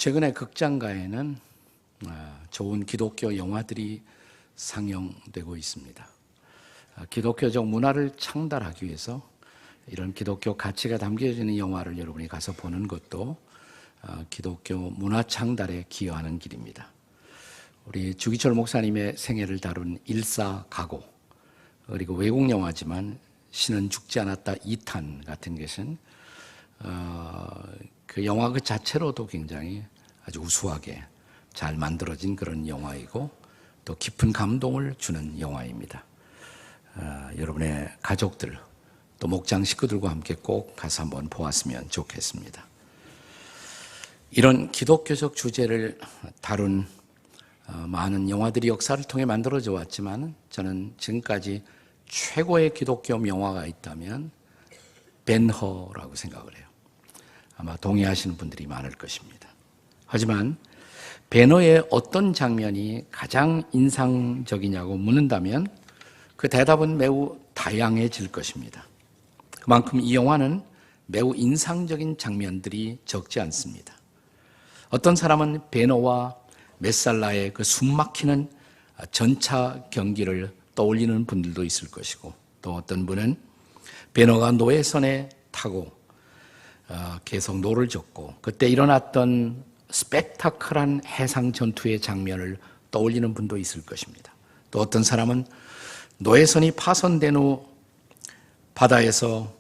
최근에 극장가에는 좋은 기독교 영화들이 상영되고 있습니다. 기독교적 문화를 창달하기 위해서 이런 기독교 가치가 담겨져 있는 영화를 여러분이 가서 보는 것도 기독교 문화 창달에 기여하는 길입니다. 우리 주기철 목사님의 생애를 다룬 일사가고, 그리고 외국 영화지만 신은 죽지 않았다 2탄 같은 것은 그 영화 그 자체로도 굉장히 아주 우수하게 잘 만들어진 그런 영화이고 또 깊은 감동을 주는 영화입니다. 여러분의 가족들 또 목장 식구들과 함께 꼭 가서 한번 보았으면 좋겠습니다. 이런 기독교적 주제를 다룬 많은 영화들이 역사를 통해 만들어져 왔지만 저는 지금까지 최고의 기독교 영화가 있다면 벤허라고 생각을 해요. 아마 동의하시는 분들이 많을 것입니다. 하지만 벤허의 어떤 장면이 가장 인상적이냐고 묻는다면 그 대답은 매우 다양해질 것입니다. 그만큼 이 영화는 매우 인상적인 장면들이 적지 않습니다. 어떤 사람은 벤허와 메살라의 그 숨막히는 전차 경기를 떠올리는 분들도 있을 것이고, 또 어떤 분은 벤허가 노예선에 타고 계속 노를 젓고 그때 일어났던 스펙타클한 해상 전투의 장면을 떠올리는 분도 있을 것입니다. 또 어떤 사람은 노예선이 파손된 후 바다에서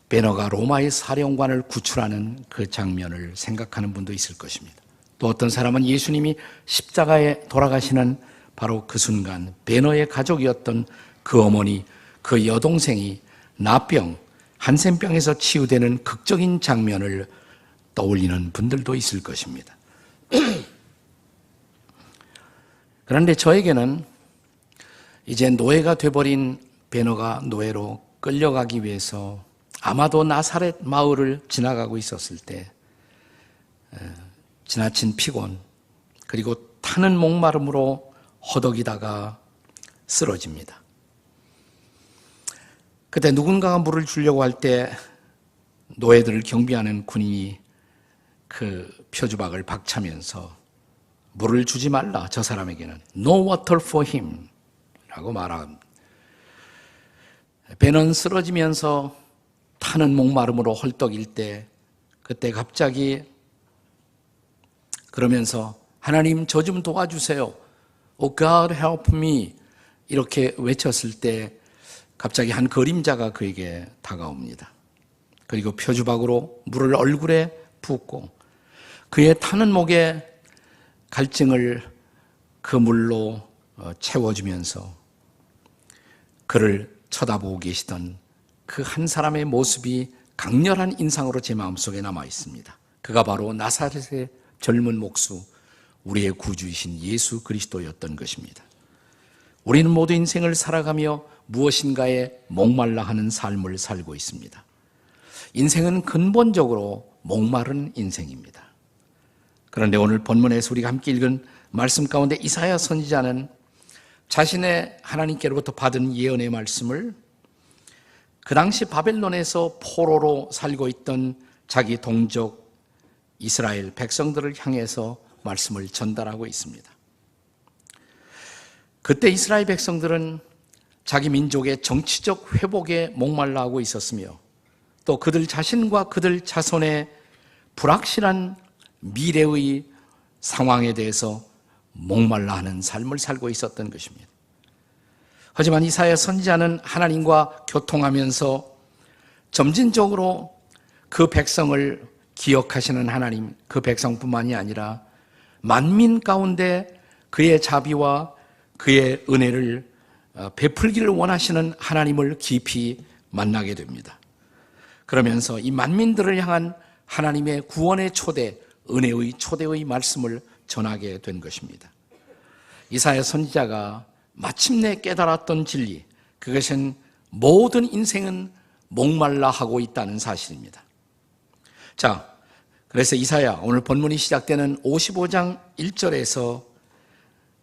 벤허가 로마의 사령관을 구출하는 그 장면을 생각하는 분도 있을 것입니다. 또 어떤 사람은 예수님이 십자가에 돌아가시는 바로 그 순간 벤허의 가족이었던 그 어머니, 그 여동생이 나병, 한센병에서 치유되는 극적인 장면을 떠올리는 분들도 있을 것입니다. 그런데 저에게는 이제 노예가 돼버린 벤허가 노예로 끌려가기 위해서 아마도 나사렛 마을을 지나가고 있었을 때 지나친 피곤, 그리고 타는 목마름으로 허덕이다가 쓰러집니다. 그때 누군가가 물을 주려고 할 때 노예들을 경비하는 군인이 그 표주박을 박차면서 물을 주지 말라, 저 사람에게는 No water for him 라고 말합니다. 벤허는 쓰러지면서 타는 목마름으로 헐떡일 때 그때 갑자기 그러면서 하나님 저 좀 도와주세요, Oh God help me 이렇게 외쳤을 때 갑자기 한 그림자가 그에게 다가옵니다. 그리고 표주박으로 물을 얼굴에 붓고 그의 타는 목에 갈증을 그 물로 채워주면서 그를 쳐다보고 계시던 그 한 사람의 모습이 강렬한 인상으로 제 마음속에 남아 있습니다. 그가 바로 나사렛의 젊은 목수, 우리의 구주이신 예수 그리스도였던 것입니다. 우리는 모두 인생을 살아가며 무엇인가에 목말라 하는 삶을 살고 있습니다. 인생은 근본적으로 목마른 인생입니다. 그런데 오늘 본문에서 우리가 함께 읽은 말씀 가운데 이사야 선지자는 자신의 하나님께로부터 받은 예언의 말씀을 그 당시 바벨론에서 포로로 살고 있던 자기 동족 이스라엘 백성들을 향해서 말씀을 전달하고 있습니다. 그때 이스라엘 백성들은 자기 민족의 정치적 회복에 목말라 하고 있었으며 또 그들 자신과 그들 자손의 불확실한 미래의 상황에 대해서 목말라 하는 삶을 살고 있었던 것입니다. 하지만 이사야 선지자는 하나님과 교통하면서 점진적으로 그 백성을 기억하시는 하나님, 그 백성뿐만이 아니라 만민 가운데 그의 자비와 그의 은혜를 베풀기를 원하시는 하나님을 깊이 만나게 됩니다. 그러면서 이 만민들을 향한 하나님의 구원의 초대, 은혜의 초대의 말씀을 전하게 된 것입니다. 이사야 선지자가 마침내 깨달았던 진리, 그것은 모든 인생은 목말라 하고 있다는 사실입니다. 자, 그래서 이사야 오늘 본문이 시작되는 55장 1절에서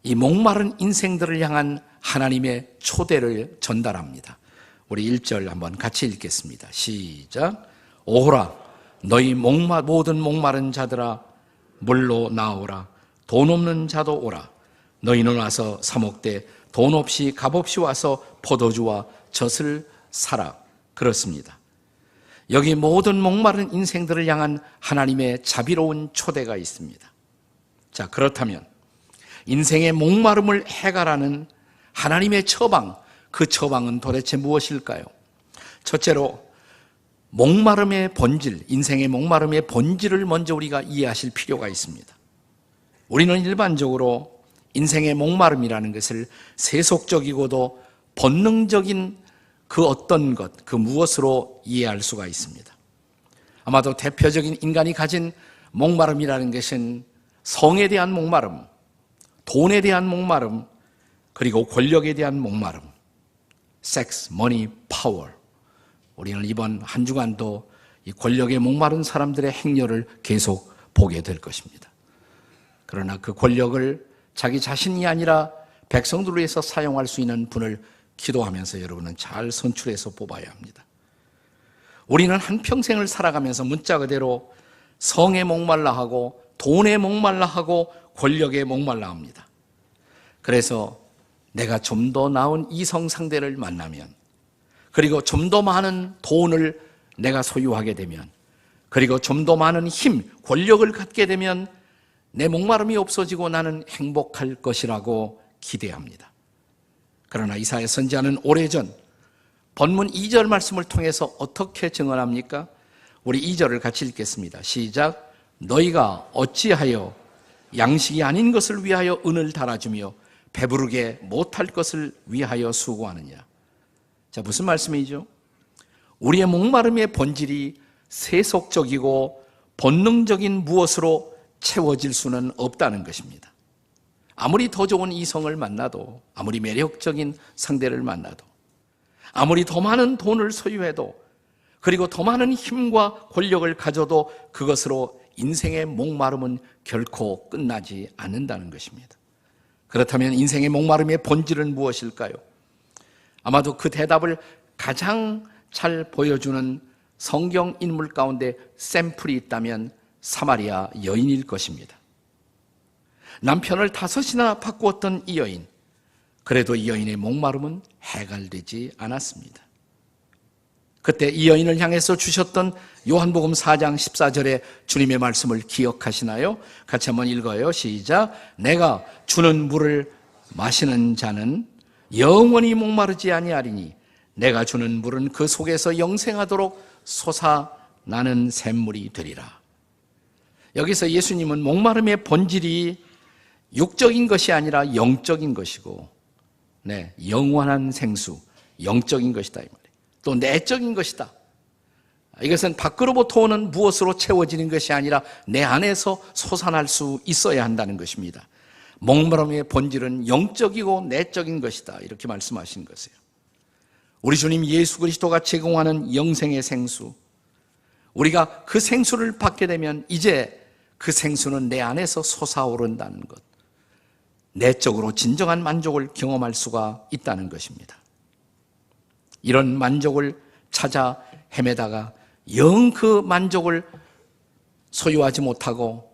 이 목마른 인생들을 향한 하나님의 초대를 전달합니다. 우리 1절 한번 같이 읽겠습니다. 시작. 오호라 너희 모든 목마른 자들아 물로 나오라. 돈 없는 자도 오라. 너희는 와서 사 먹되 돈 없이 값없이 와서 포도주와 젖을 사라. 그렇습니다. 여기 모든 목마른 인생들을 향한 하나님의 자비로운 초대가 있습니다. 자, 그렇다면 인생의 목마름을 해결하는 하나님의 처방, 그 처방은 도대체 무엇일까요? 첫째로 목마름의 본질, 인생의 목마름의 본질을 먼저 우리가 이해하실 필요가 있습니다. 우리는 일반적으로 인생의 목마름이라는 것을 세속적이고도 본능적인 그 어떤 것, 그 무엇으로 이해할 수가 있습니다. 아마도 대표적인 인간이 가진 목마름이라는 것은 성에 대한 목마름, 돈에 대한 목마름, 그리고 권력에 대한 목마름, 섹스, 머니, 파워. 우리는 이번 한 주간도 이 권력에 목마른 사람들의 행렬을 계속 보게 될 것입니다. 그러나 그 권력을 자기 자신이 아니라 백성들을 위해서 사용할 수 있는 분을 기도하면서 여러분은 잘 선출해서 뽑아야 합니다. 우리는 한평생을 살아가면서 문자 그대로 성에 목말라 하고 돈에 목말라 하고 권력에 목말라 합니다. 그래서 내가 좀 더 나은 이성 상대를 만나면, 그리고 좀 더 많은 돈을 내가 소유하게 되면, 그리고 좀 더 많은 힘, 권력을 갖게 되면 내 목마름이 없어지고 나는 행복할 것이라고 기대합니다. 그러나 이사야 선지자는 오래전 본문 2절 말씀을 통해서 어떻게 증언합니까? 우리 2절을 같이 읽겠습니다. 시작. 너희가 어찌하여 양식이 아닌 것을 위하여 은을 달아주며 배부르게 못할 것을 위하여 수고하느냐. 자, 무슨 말씀이죠? 우리의 목마름의 본질이 세속적이고 본능적인 무엇으로 채워질 수는 없다는 것입니다. 아무리 더 좋은 이성을 만나도, 아무리 매력적인 상대를 만나도, 아무리 더 많은 돈을 소유해도, 그리고 더 많은 힘과 권력을 가져도 그것으로 인생의 목마름은 결코 끝나지 않는다는 것입니다. 그렇다면 인생의 목마름의 본질은 무엇일까요? 아마도 그 대답을 가장 잘 보여주는 성경 인물 가운데 샘플이 있다면 사마리아 여인일 것입니다. 남편을 5이나 바꾸었던 이 여인, 그래도 이 여인의 목마름은 해결되지 않았습니다. 그때 이 여인을 향해서 주셨던 요한복음 4장 14절의 주님의 말씀을 기억하시나요? 같이 한번 읽어요. 시작. 내가 주는 물을 마시는 자는 영원히 목마르지 아니하리니 내가 주는 물은 그 속에서 영생하도록 솟아나는 샘물이 되리라. 여기서 예수님은 목마름의 본질이 육적인 것이 아니라 영적인 것이고, 영원한 생수, 영적인 것이다 이 말이에요. 또 내적인 것이다. 이것은 밖으로부터 오는 무엇으로 채워지는 것이 아니라 내 안에서 솟아날 수 있어야 한다는 것입니다. 목마름의 본질은 영적이고 내적인 것이다, 이렇게 말씀하신 것이에요. 우리 주님 예수 그리스도가 제공하는 영생의 생수, 우리가 그 생수를 받게 되면 이제 그 생수는 내 안에서 솟아오른다는 것, 내적으로 진정한 만족을 경험할 수가 있다는 것입니다. 이런 만족을 찾아 헤매다가 영 그 만족을 소유하지 못하고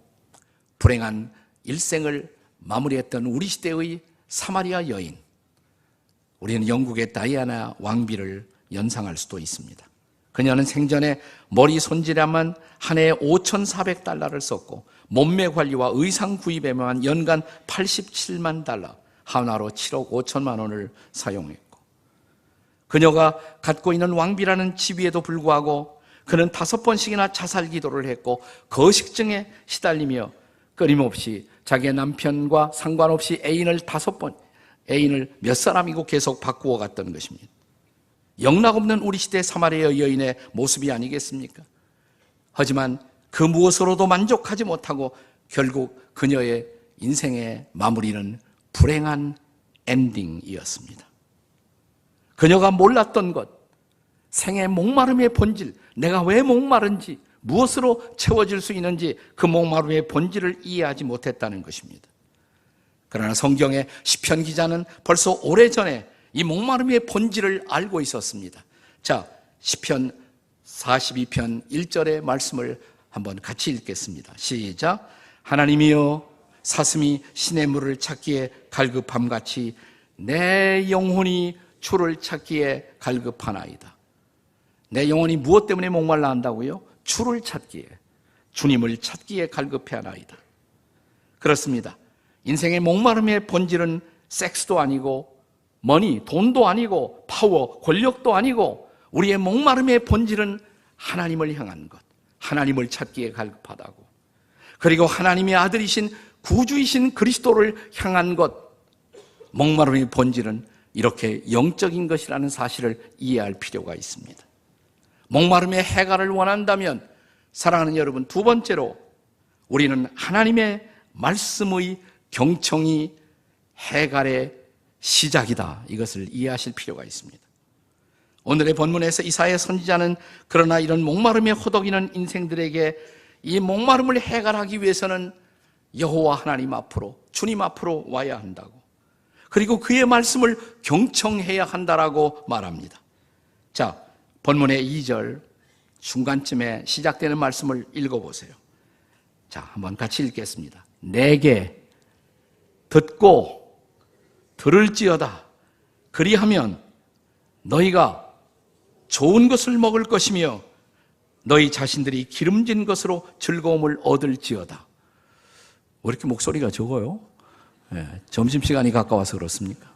불행한 일생을 마무리했던 우리 시대의 사마리아 여인, 우리는 영국의 다이아나 왕비를 연상할 수도 있습니다. 그녀는 생전에 머리 손질에만 한 해에 $5,400를 썼고 몸매 관리와 의상 구입에만 연간 $87만, 한화로 7억 5천만 원을 사용했고, 그녀가 갖고 있는 왕비라는 지위에도 불구하고 그는 5번씩이나 자살 기도를 했고 거식증에 시달리며 끊임없이 자기의 남편과 상관없이 애인을 몇 사람이고 계속 바꾸어 갔던 것입니다. 영락없는 우리 시대 사마리아 여인의 모습이 아니겠습니까? 하지만 그 무엇으로도 만족하지 못하고 결국 그녀의 인생의 마무리는 불행한 엔딩이었습니다. 그녀가 몰랐던 것, 생의 목마름의 본질, 내가 왜 목마른지, 무엇으로 채워질 수 있는지 그 목마름의 본질을 이해하지 못했다는 것입니다. 그러나 성경의 시편 기자는 벌써 오래전에 이 목마름의 본질을 알고 있었습니다. 자, 시편 42편 1절의 말씀을 한번 같이 읽겠습니다. 시작. 하나님이여 사슴이 시냇 물을 찾기에 갈급함같이 내 영혼이 주를 찾기에 갈급하나이다. 내 영혼이 무엇 때문에 목말라 한다고요? 주를 찾기에, 주님을 찾기에 갈급해하나이다. 그렇습니다. 인생의 목마름의 본질은 섹스도 아니고 머니, 돈도 아니고 파워, 권력도 아니고 우리의 목마름의 본질은 하나님을 향한 것, 하나님을 찾기에 갈급하다고. 그리고 하나님의 아들이신 구주이신 그리스도를 향한 것, 목마름의 본질은 이렇게 영적인 것이라는 사실을 이해할 필요가 있습니다. 목마름의 해갈을 원한다면 사랑하는 여러분, 두 번째로 우리는 하나님의 말씀의 경청이 해갈의 시작이다. 이것을 이해하실 필요가 있습니다. 오늘의 본문에서 이사야 선지자는 그러나 이런 목마름에 호덕이는 인생들에게 이 목마름을 해갈하기 위해서는 여호와 하나님 앞으로, 주님 앞으로 와야 한다고, 그리고 그의 말씀을 경청해야 한다라고 말합니다. 자, 본문의 2절 중간쯤에 시작되는 말씀을 읽어보세요. 자, 한번 같이 읽겠습니다. 내게 듣고 들을지어다. 그리하면 너희가 좋은 것을 먹을 것이며 너희 자신들이 기름진 것으로 즐거움을 얻을지어다. 왜 이렇게 목소리가 적어요? 네, 점심시간이 가까워서 그렇습니까?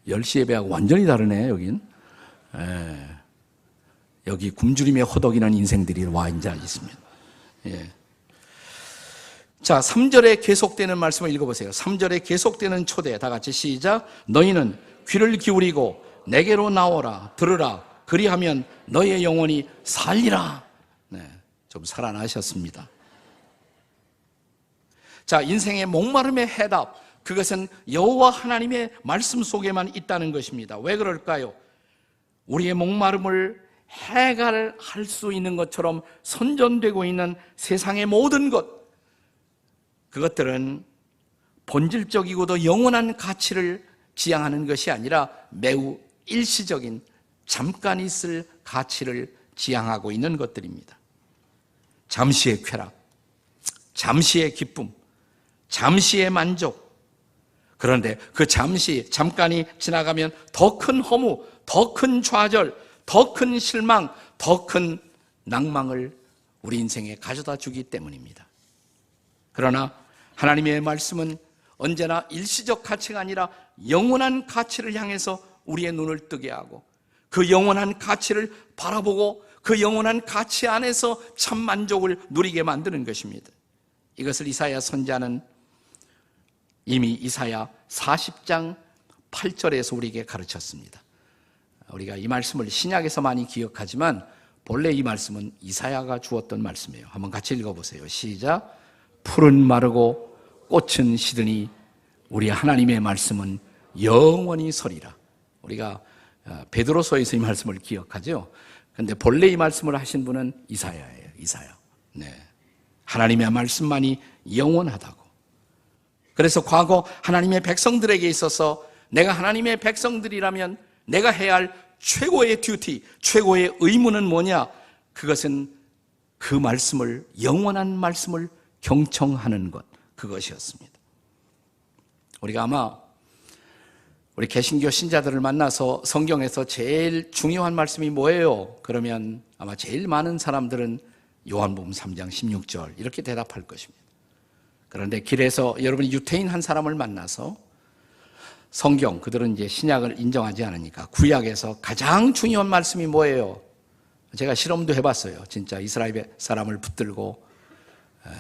10시 예배하고 완전히 다르네, 여긴. 네, 여기 굶주림에 호덕이는 인생들이 와 앉아 있습니다. 예. 자, 3절에 계속되는 말씀을 읽어보세요. 3절에 계속되는 초대, 다 같이 시작. 너희는 귀를 기울이고 내게로 나오라, 들으라. 그리하면 너희의 영혼이 살리라. 네, 좀 살아나셨습니다. 자, 인생의 목마름의 해답, 그것은 여호와 하나님의 말씀 속에만 있다는 것입니다. 왜 그럴까요? 우리의 목마름을 해갈할 수 있는 것처럼 선전되고 있는 세상의 모든 것, 그것들은 본질적이고도 영원한 가치를 지향하는 것이 아니라 매우 일시적인 잠깐 있을 가치를 지향하고 있는 것들입니다. 잠시의 쾌락, 잠시의 기쁨, 잠시의 만족. 그런데 그 잠깐이 지나가면 더 큰 허무, 더 큰 좌절, 더 큰 실망, 더 큰 낭망을 우리 인생에 가져다 주기 때문입니다. 그러나 하나님의 말씀은 언제나 일시적 가치가 아니라 영원한 가치를 향해서 우리의 눈을 뜨게 하고 그 영원한 가치를 바라보고 그 영원한 가치 안에서 참 만족을 누리게 만드는 것입니다. 이것을 이사야 선지자는 이미 이사야 40장 8절에서 우리에게 가르쳤습니다. 우리가 이 말씀을 신약에서 많이 기억하지만 본래 이 말씀은 이사야가 주었던 말씀이에요. 한번 같이 읽어보세요. 시작. 풀은 마르고 꽃은 시드니 우리 하나님의 말씀은 영원히 서리라. 우리가 베드로서에서 이 말씀을 기억하죠. 그런데 본래 이 말씀을 하신 분은 이사야예요. 이사야. 네. 하나님의 말씀만이 영원하다고. 그래서 과거 하나님의 백성들에게 있어서 내가 하나님의 백성들이라면 내가 해야 할 최고의 듀티, 최고의 의무는 뭐냐? 그것은 그 말씀을, 영원한 말씀을 경청하는 것, 그것이었습니다. 우리가 아마 우리 개신교 신자들을 만나서 성경에서 제일 중요한 말씀이 뭐예요? 그러면 아마 제일 많은 사람들은 요한복음 3장 16절 이렇게 대답할 것입니다. 그런데 길에서 여러분이 유태인 한 사람을 만나서 성경, 그들은 이제 신약을 인정하지 않으니까 구약에서 가장 중요한 말씀이 뭐예요? 제가 실험도 해봤어요. 진짜 이스라엘 사람을 붙들고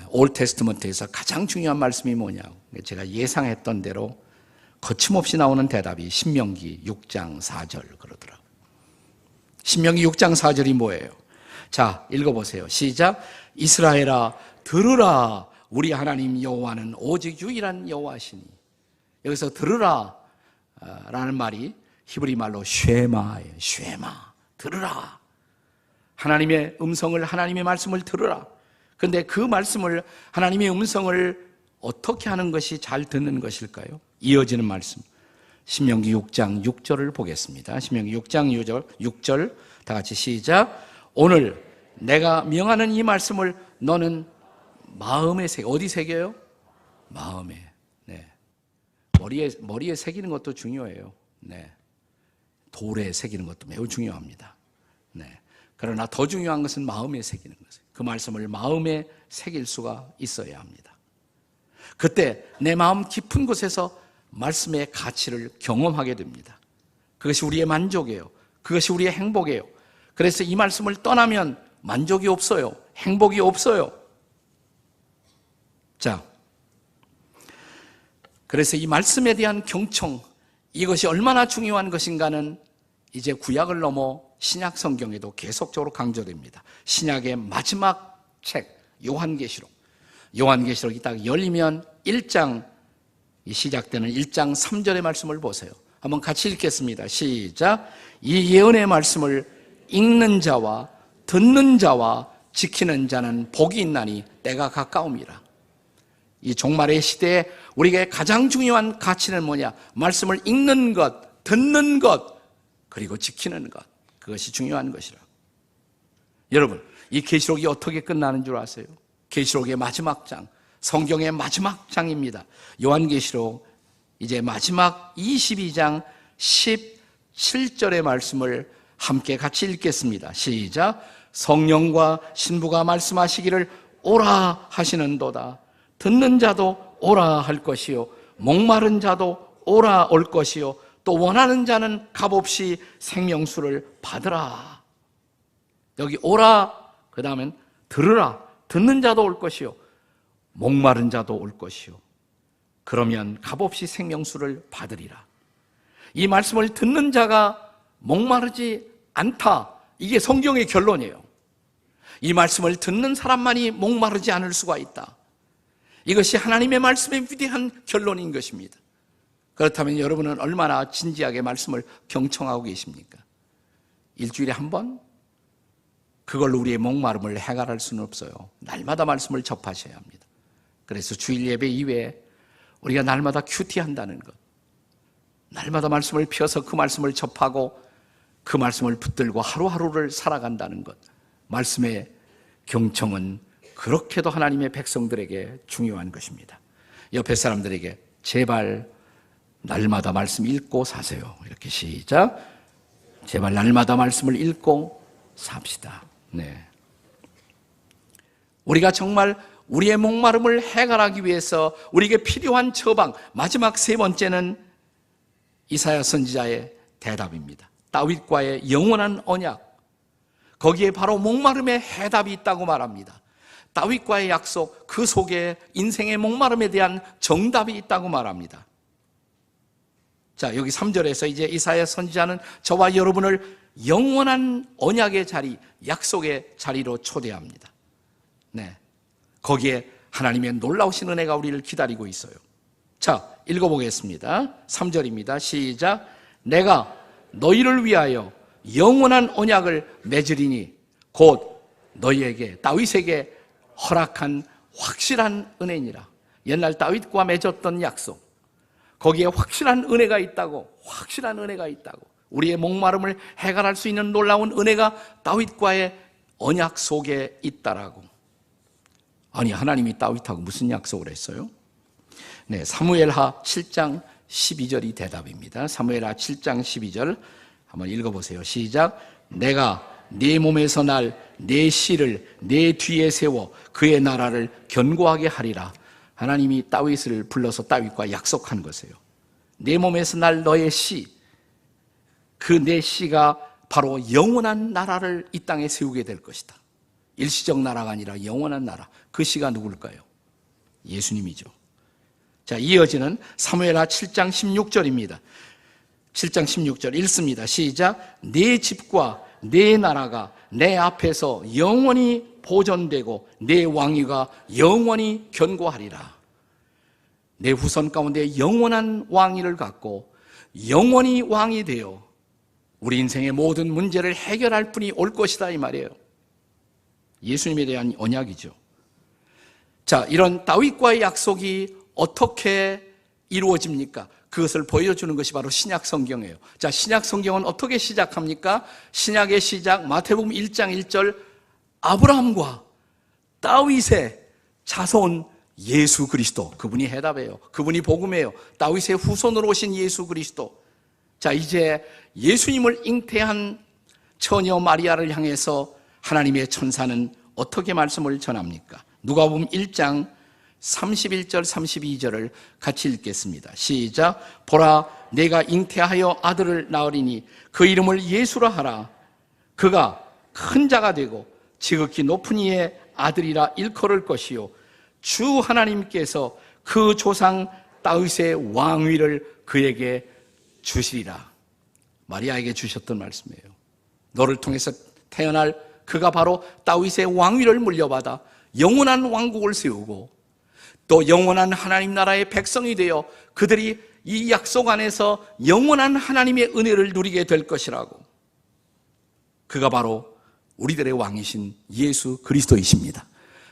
올 테스트먼트에서 가장 중요한 말씀이 뭐냐고. 제가 예상했던 대로 거침없이 나오는 대답이 신명기 6장 4절 그러더라고요. 신명기 6장 4절이 뭐예요? 자, 읽어보세요. 시작. 이스라엘아 들으라. 우리 하나님 여호와는 오직 유일한 여호와시니. 여기서 들으라 라는 말이 히브리 말로 쉐마예요. 쉐마. 들으라. 하나님의 음성을, 하나님의 말씀을 들으라. 그런데 그 말씀을, 하나님의 음성을 어떻게 하는 것이 잘 듣는 것일까요? 이어지는 말씀. 신명기 6장 6절을 보겠습니다. 신명기 6장 6절 다 같이 시작. 오늘 내가 명하는 이 말씀을 너는 마음에 어디 새겨요? 마음에. 네. 머리에 새기는 것도 중요해요. 네. 돌에 새기는 것도 매우 중요합니다. 네. 그러나 더 중요한 것은 마음에 새기는 것이에요. 그 말씀을 마음에 새길 수가 있어야 합니다. 그때 내 마음 깊은 곳에서 말씀의 가치를 경험하게 됩니다. 그것이 우리의 만족이에요. 그것이 우리의 행복이에요. 그래서 이 말씀을 떠나면 만족이 없어요. 행복이 없어요. 자, 그래서 이 말씀에 대한 경청, 이것이 얼마나 중요한 것인가는 이제 구약을 넘어 신약 성경에도 계속적으로 강조됩니다. 신약의 마지막 책 요한계시록이 딱 열리면 1장 시작되는 1장 3절의 말씀을 보세요. 한번 같이 읽겠습니다. 시작. 이 예언의 말씀을 읽는 자와 듣는 자와 지키는 자는 복이 있나니 때가 가까움이라. 이 종말의 시대에 우리에게 가장 중요한 가치는 뭐냐? 말씀을 읽는 것, 듣는 것, 그리고 지키는 것. 그것이 중요한 것이라. 여러분, 이 계시록이 어떻게 끝나는 줄 아세요? 계시록의 마지막 장, 성경의 마지막 장입니다. 요한계시록 이제 마지막 22장 17절의 말씀을 함께 같이 읽겠습니다. 시작. 성령과 신부가 말씀하시기를 오라 하시는도다. 듣는 자도 오라 할 것이요 목마른 자도 오라 올 것이요 또 원하는 자는 값없이 생명수를 받으라. 여기 오라, 그 다음엔 들으라. 듣는 자도 올 것이요 목마른 자도 올 것이요 그러면 값없이 생명수를 받으리라. 이 말씀을 듣는 자가 목마르지 않다. 이게 성경의 결론이에요. 이 말씀을 듣는 사람만이 목마르지 않을 수가 있다. 이것이 하나님의 말씀의 위대한 결론인 것입니다. 그렇다면 여러분은 얼마나 진지하게 말씀을 경청하고 계십니까? 일주일에 한 번? 그걸로 우리의 목마름을 해결할 수는 없어요. 날마다 말씀을 접하셔야 합니다. 그래서 주일 예배 이외에 우리가 날마다 큐티한다는 것, 날마다 말씀을 펴서 그 말씀을 접하고 그 말씀을 붙들고 하루하루를 살아간다는 것, 말씀의 경청은 그렇게도 하나님의 백성들에게 중요한 것입니다. 옆에 사람들에게 제발 날마다 말씀 읽고 사세요. 이렇게 시작. 제발 날마다 말씀을 읽고 삽시다. 네. 우리가 정말 우리의 목마름을 해결하기 위해서 우리에게 필요한 처방, 마지막 세 번째는 이사야 선지자의 대답입니다. 다윗과의 영원한 언약, 거기에 바로 목마름의 해답이 있다고 말합니다. 다윗과의 약속, 그 속에 인생의 목마름에 대한 정답이 있다고 말합니다. 자, 여기 3절에서 이제 이사야 선지자는 저와 여러분을 영원한 언약의 자리, 약속의 자리로 초대합니다. 네. 거기에 하나님의 놀라우신 은혜가 우리를 기다리고 있어요. 자, 읽어보겠습니다. 3절입니다. 시작. 내가 너희를 위하여 영원한 언약을 맺으리니 곧 너희에게, 다윗에게 허락한 확실한 은혜니라. 옛날 다윗과 맺었던 약속, 거기에 확실한 은혜가 있다고, 확실한 은혜가 있다고. 우리의 목마름을 해결할 수 있는 놀라운 은혜가 다윗과의 언약 속에 있다라고. 아니, 하나님이 다윗하고 무슨 약속을 했어요? 네, 사무엘하 7장 12절이 대답입니다. 사무엘하 7장 12절 한번 읽어보세요. 시작. 내가 네 몸에서 날 내 씨를 내 뒤에 세워 그의 나라를 견고하게 하리라. 하나님이 다윗을 불러서 다윗과 약속한 것이에요. 내 몸에서 날 너의 씨, 그 내 씨가 바로 영원한 나라를 이 땅에 세우게 될 것이다. 일시적 나라가 아니라 영원한 나라. 그 씨가 누굴까요? 예수님이죠. 자, 이어지는 사무엘하 7장 16절입니다. 7장 16절 읽습니다. 시작. 네 집과 네 나라가 내 앞에서 영원히 보존되고 내 왕위가 영원히 견고하리라. 내 후손 가운데 영원한 왕위를 갖고 영원히 왕이 되어 우리 인생의 모든 문제를 해결할 분이 올 것이다, 이 말이에요. 예수님에 대한 언약이죠. 자, 이런 다윗과의 약속이 어떻게 이루어집니까? 그것을 보여주는 것이 바로 신약 성경이에요. 자, 신약 성경은 어떻게 시작합니까? 신약의 시작, 마태복음 1장 1절, 아브라함과 다윗의 자손 예수 그리스도, 그분이 해답이에요. 그분이 복음이에요. 다윗의 후손으로 오신 예수 그리스도. 자, 이제 예수님을 잉태한 처녀 마리아를 향해서 하나님의 천사는 어떻게 말씀을 전합니까? 누가복음 1장 31절 32절을 같이 읽겠습니다. 시작. 보라, 내가 잉태하여 아들을 낳으리니 그 이름을 예수라 하라. 그가 큰 자가 되고 지극히 높은 이의 아들이라 일컬을 것이요 주 하나님께서 그 조상 다윗의 왕위를 그에게 주시리라. 마리아에게 주셨던 말씀이에요. 너를 통해서 태어날 그가 바로 다윗의 왕위를 물려받아 영원한 왕국을 세우고 또 영원한 하나님 나라의 백성이 되어 그들이 이 약속 안에서 영원한 하나님의 은혜를 누리게 될 것이라고. 그가 바로 우리들의 왕이신 예수 그리스도이십니다.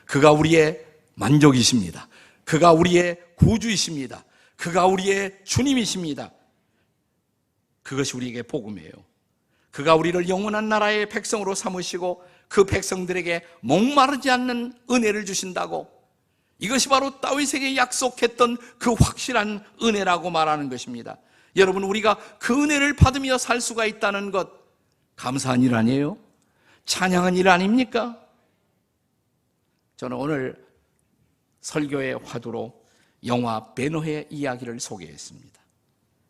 그가 우리의 만족이십니다. 그가 우리의 구주이십니다. 그가 우리의 주님이십니다. 그것이 우리에게 복음이에요. 그가 우리를 영원한 나라의 백성으로 삼으시고 그 백성들에게 목마르지 않는 은혜를 주신다고. 이것이 바로 다윗에게 약속했던 그 확실한 은혜라고 말하는 것입니다. 여러분, 우리가 그 은혜를 받으며 살 수가 있다는 것, 감사한 일 아니에요? 찬양한 일 아닙니까? 저는 오늘 설교의 화두로 영화 베너의 이야기를 소개했습니다.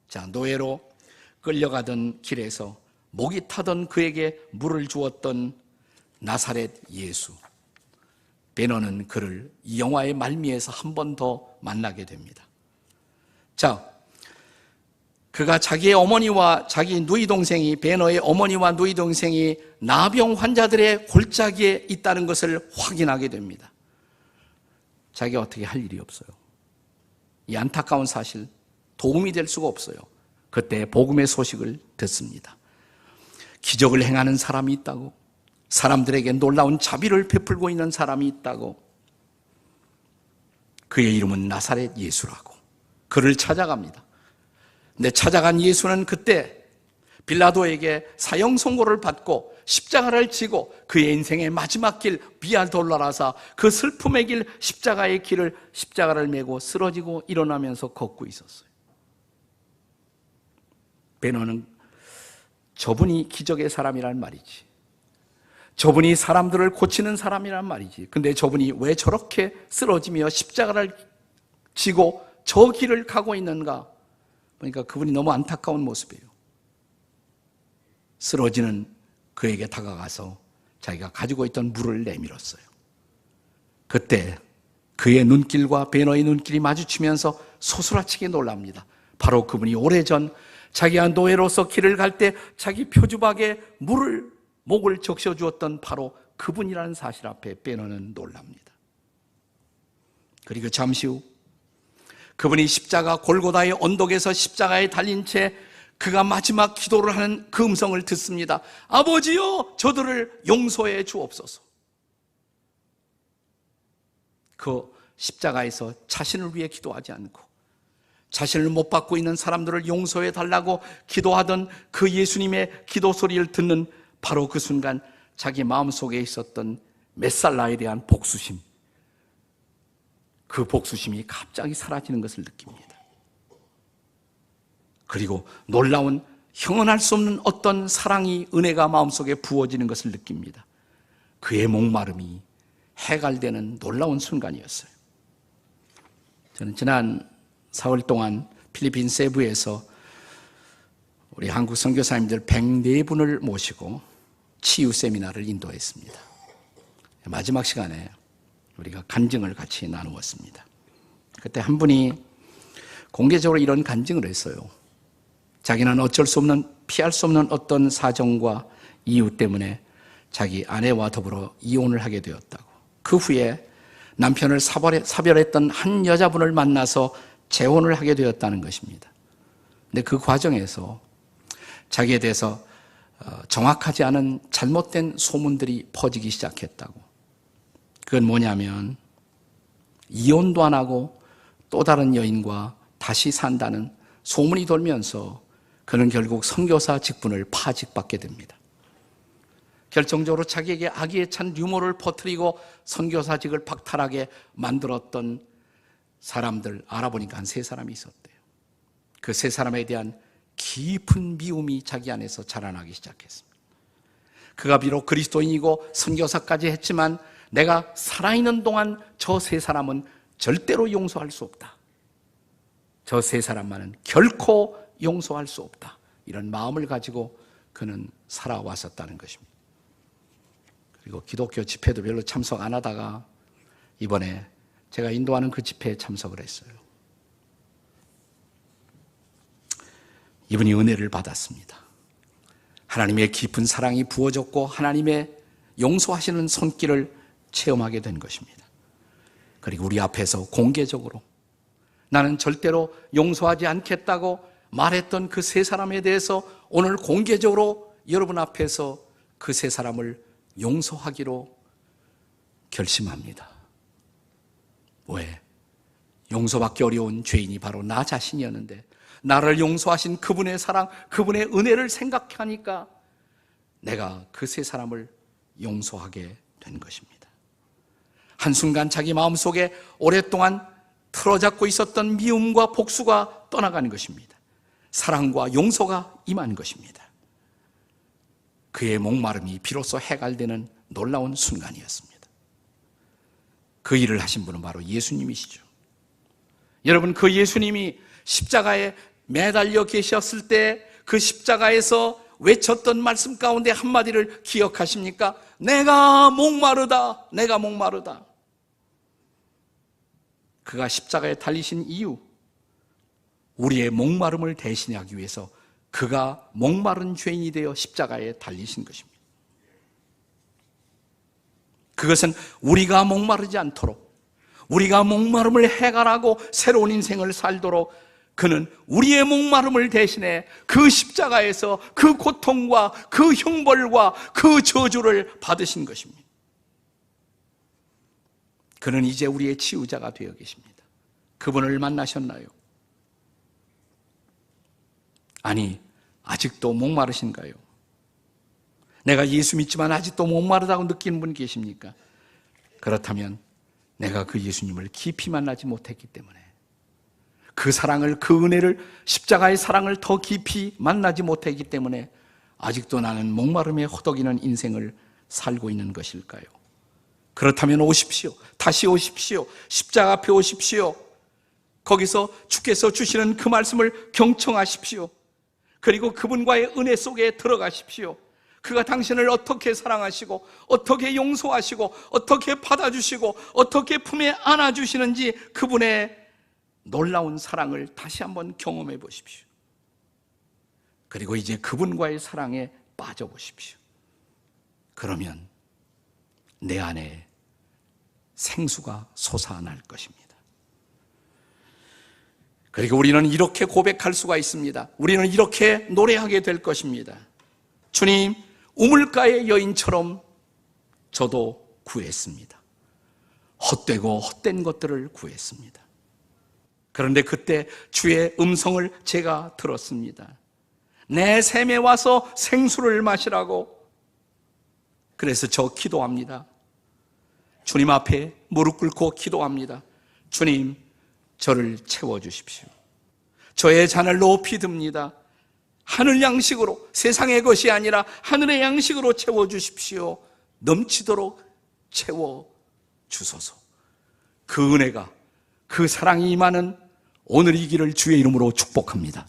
자, 노예로 끌려가던 길에서 목이 타던 그에게 물을 주었던 나사렛 예수. 베너는 그를 이 영화의 말미에서 한 번 더 만나게 됩니다. 자, 그가 자기의 어머니와 자기 누이 동생이, 베너의 어머니와 누이 동생이 나병 환자들의 골짜기에 있다는 것을 확인하게 됩니다. 자기가 어떻게 할 일이 없어요. 이 안타까운 사실, 도움이 될 수가 없어요. 그때 복음의 소식을 듣습니다. 기적을 행하는 사람이 있다고, 사람들에게 놀라운 자비를 베풀고 있는 사람이 있다고. 그의 이름은 나사렛 예수라고. 그를 찾아갑니다. 근데 찾아간 예수는 그때 빌라도에게 사형 선고를 받고 십자가를 지고 그의 인생의 마지막 길 비아 돌라라사, 그 슬픔의 길, 십자가의 길을, 십자가를 메고 쓰러지고 일어나면서 걷고 있었어요. 베너는 저분이 기적의 사람이란 말이지, 저분이 사람들을 고치는 사람이란 말이지, 근데 저분이 왜 저렇게 쓰러지며 십자가를 지고 저 길을 가고 있는가 보니까 그분이 너무 안타까운 모습이에요. 쓰러지는 그에게 다가가서 자기가 가지고 있던 물을 내밀었어요. 그때 그의 눈길과 베너의 눈길이 마주치면서 소스라치게 놀랍니다. 바로 그분이 오래전 자기가 노예로서 길을 갈 때 자기 표주박에 물을, 목을 적셔주었던 바로 그분이라는 사실 앞에 베너는 놀랍니다. 그리고 잠시 후 그분이 십자가 골고다의 언덕에서 십자가에 달린 채 그가 마지막 기도를 하는 그 음성을 듣습니다. 아버지여, 저들을 용서해 주옵소서. 그 십자가에서 자신을 위해 기도하지 않고 자신을 못 받고 있는 사람들을 용서해 달라고 기도하던 그 예수님의 기도 소리를 듣는 바로 그 순간 자기 마음속에 있었던 메살라에 대한 복수심, 그 복수심이 갑자기 사라지는 것을 느낍니다. 그리고 놀라운 형언할 수 없는 어떤 사랑이, 은혜가 마음속에 부어지는 것을 느낍니다. 그의 목마름이 해갈되는 놀라운 순간이었어요. 저는 지난 4월 동안 필리핀 세부에서 우리 한국 선교사님들 104분을 모시고 치유 세미나를 인도했습니다. 마지막 시간에 우리가 간증을 같이 나누었습니다. 그때 한 분이 공개적으로 이런 간증을 했어요. 자기는 어쩔 수 없는, 피할 수 없는 어떤 사정과 이유 때문에 자기 아내와 더불어 이혼을 하게 되었다고. 그 후에 남편을 사별했던 한 여자분을 만나서 재혼을 하게 되었다는 것입니다. 근데 그 과정에서 자기에 대해서 정확하지 않은 잘못된 소문들이 퍼지기 시작했다고. 그건 뭐냐면 이혼도 안 하고 또 다른 여인과 다시 산다는 소문이 돌면서 그는 결국 선교사 직분을 파직받게 됩니다. 결정적으로 자기에게 악의에 찬 유머를 퍼뜨리고 선교사직을 박탈하게 만들었던 사람들 알아보니까 한 3사람이 있었대요. 그 3사람에 대한 깊은 미움이 자기 안에서 자라나기 시작했습니다. 그가 비록 그리스도인이고 선교사까지 했지만 내가 살아있는 동안 저 3사람은 절대로 용서할 수 없다. 저 3사람만은 결코 용서할 수 없다. 이런 마음을 가지고 그는 살아왔었다는 것입니다. 그리고 기독교 집회도 별로 참석 안 하다가 이번에 제가 인도하는 그 집회에 참석을 했어요. 이분이 은혜를 받았습니다. 하나님의 깊은 사랑이 부어졌고 하나님의 용서하시는 손길을 체험하게 된 것입니다. 그리고 우리 앞에서 공개적으로 나는 절대로 용서하지 않겠다고 말했던 그 3사람에 대해서 오늘 공개적으로 여러분 앞에서 그 3사람을 용서하기로 결심합니다. 왜? 용서받기 어려운 죄인이 바로 나 자신이었는데 나를 용서하신 그분의 사랑, 그분의 은혜를 생각하니까 내가 그 3사람을 용서하게 된 것입니다. 한순간 자기 마음속에 오랫동안 틀어잡고 있었던 미움과 복수가 떠나가는 것입니다. 사랑과 용서가 임한 것입니다. 그의 목마름이 비로소 해갈되는 놀라운 순간이었습니다. 그 일을 하신 분은 바로 예수님이시죠. 여러분, 그 예수님이 십자가에 매달려 계셨을 때 그 십자가에서 외쳤던 말씀 가운데 한마디를 기억하십니까? 내가 목마르다, 내가 목마르다. 그가 십자가에 달리신 이유, 우리의 목마름을 대신하기 위해서 그가 목마른 죄인이 되어 십자가에 달리신 것입니다. 그것은 우리가 목마르지 않도록, 우리가 목마름을 해결하고 새로운 인생을 살도록 그는 우리의 목마름을 대신해 그 십자가에서 그 고통과 그 형벌과 그 저주를 받으신 것입니다. 그는 이제 우리의 치유자가 되어 계십니다. 그분을 만나셨나요? 아니, 아직도 목마르신가요? 내가 예수 믿지만 아직도 목마르다고 느끼는 분 계십니까? 그렇다면 내가 그 예수님을 깊이 만나지 못했기 때문에, 그 사랑을, 그 은혜를, 십자가의 사랑을 더 깊이 만나지 못했기 때문에 아직도 나는 목마름에 허덕이는 인생을 살고 있는 것일까요? 그렇다면 오십시오. 다시 오십시오. 십자가 앞에 오십시오. 거기서 주께서 주시는 그 말씀을 경청하십시오. 그리고 그분과의 은혜 속에 들어가십시오. 그가 당신을 어떻게 사랑하시고 어떻게 용서하시고 어떻게 받아주시고 어떻게 품에 안아주시는지 그분의 놀라운 사랑을 다시 한번 경험해 보십시오. 그리고 이제 그분과의 사랑에 빠져보십시오. 그러면 내 안에 생수가 솟아날 것입니다. 그리고 우리는 이렇게 고백할 수가 있습니다. 우리는 이렇게 노래하게 될 것입니다. 주님, 우물가의 여인처럼 저도 구했습니다. 헛되고 헛된 것들을 구했습니다. 그런데 그때 주의 음성을 제가 들었습니다. 내 샘에 와서 생수를 마시라고. 그래서 저 기도합니다. 주님 앞에 무릎 꿇고 기도합니다. 주님, 저를 채워주십시오. 저의 잔을 높이 듭니다. 하늘 양식으로, 세상의 것이 아니라 하늘의 양식으로 채워주십시오. 넘치도록 채워주소서. 그 은혜가, 그 사랑이 임하는 오늘이기를 주의 이름으로 축복합니다.